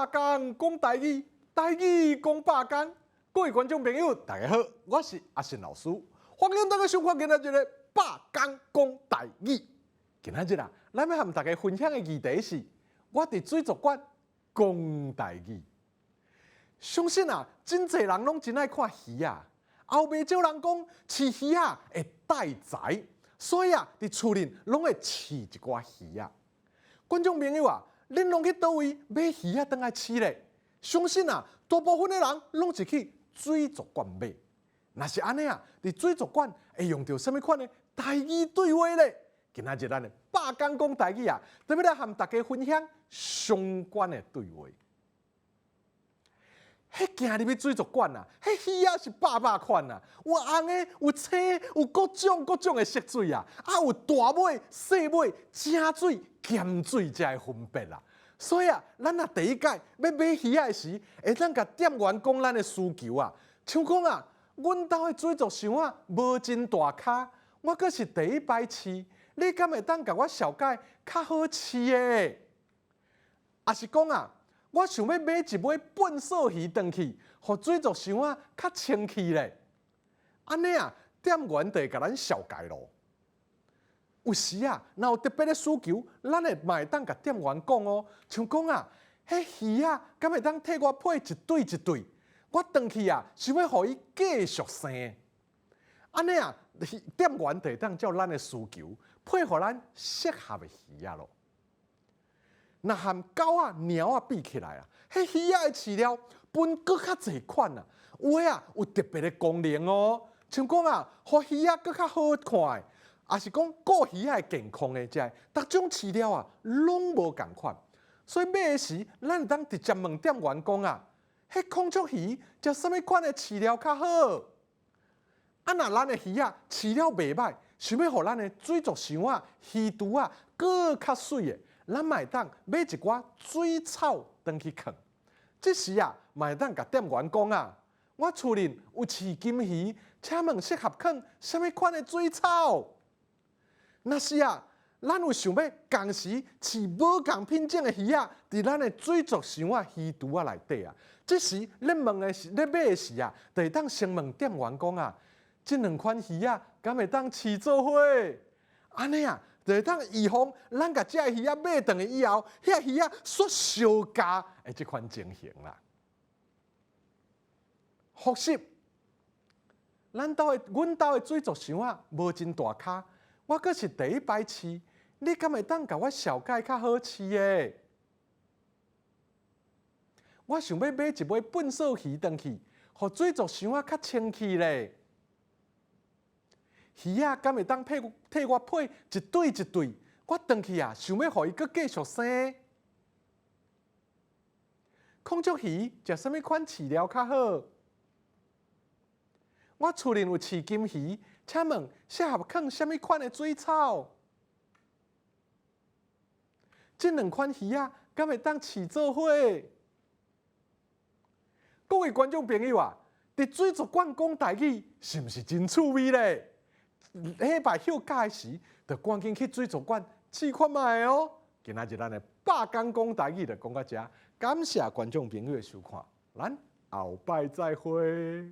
百工讲台语，台语讲百工。各位观众朋友，大家好，我是阿信老师，欢迎大家收看今仔日的百工讲台语。今仔日啊，咱要和大家分享的议题是，我伫水族馆讲台语。相信啊，真侪人拢真爱看鱼啊，后袂少人讲饲鱼啊会带财，所以啊，伫厝里拢会饲一寡鱼啊。观众朋友啊，恁拢去倒位买鱼啊，当来饲咧？相信啊，大部分的人拢是去水族馆买。若是安尼啊，伫水族馆会用到什么款的台语对话咧？今仔日咱的百工讲台语啊，特别来和大家分享相关的对话。迄行入去水族馆啊，迄鱼啊是百款啊，有红的，有青，有各种的色水啊，有大尾、细尾、正水、咸水才会分别啦。所以啊，咱若第一届要买鱼仔时，会当甲店员讲咱的需求啊，像讲啊，阮兜的水族箱啊无真大卡，我阁是第一摆饲，你敢会当甲我小解较好饲的？也是讲啊，我想要买一尾笨色鱼回去，互水族箱啊较清气咧。安尼啊，店员就会甲咱小解咯。有时啊，若有特别的需求，咱会嘛会当甲店员讲哦，像讲啊，迄鱼啊，敢会当替我配一对一对，我回去啊，想要互伊继续生。安尼啊，店员就会当照咱的需求，配合咱适合的鱼啊咯。若和狗啊、猫啊比起来啊，迄鱼仔的饲料分搁较侪款啊，有诶啊有特别的功能哦，像讲啊，互鱼仔搁较好看的。也是讲顾鱼仔健康的，即各种饲料啊，拢无共款。所以买的时，咱会当直接问店员讲啊，迄孔雀鱼食什么款的饲料较好？啊，若咱的鱼啊饲料袂歹，想要互咱的水族箱啊、鱼池啊，搁较水的，咱嘛会当买一寡水草当去放。这时啊，嘛会当甲店员讲啊，我厝里有饲金鱼，请问适合放什么款的水草？若是啊，咱有想要同时饲无共品种的鱼啊，伫咱的水族箱啊、鱼池啊内底啊，这时咧问的是咧买的时啊，就会当先问店员讲啊，这两款鱼啊，敢会当饲做伙？安尼啊，就会当预防咱甲这鱼啊买回去以后，遐鱼啊煞烧价的这款情形啦。复习，阮兜的水族箱啊，无真大卡。我阁是第一摆饲，你敢会当甲我小解较好饲的？我想要买一尾笨色鱼回去，互水族箱啊较清气咧。鱼啊，敢会当替我配一对一对？我回去啊，想要互伊阁继续生。孔雀鱼食什么款饲料较好？我厝里有饲金鱼。请问适合放什么款的水草？这两款鱼啊，敢会当饲做伙？各位观众朋友啊，伫水族馆讲台语是毋是真趣味咧？礼拜休假的时，就赶紧去水族馆试看卖哦。今仔日咱的百工讲台语就讲到这，感谢观众朋友的收看，咱后摆再会。